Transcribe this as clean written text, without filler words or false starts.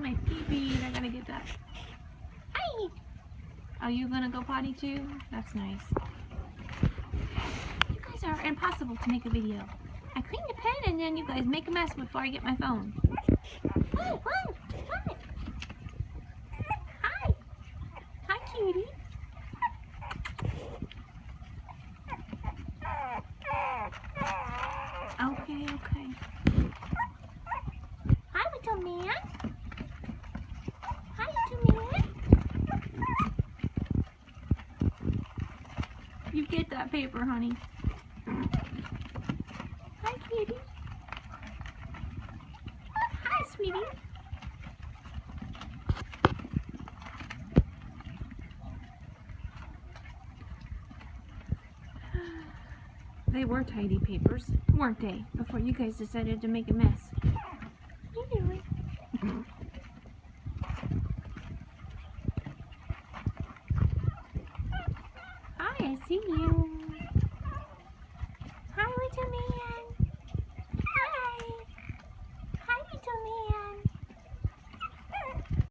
at my pee-pee. I gotta get that. Hi! Are you gonna go potty too? That's nice. You guys are impossible to make a video. I clean the pen and then you guys make a mess before I get my phone. Hi! Hi! Hi, cutie. Okay. Hi, little man. Hi, little man. You get that paper, honey. Hi, kitty. Hi, sweetie. They were tidy papers, weren't they? Before you guys decided to make a mess. Anyway. Hi, I see you.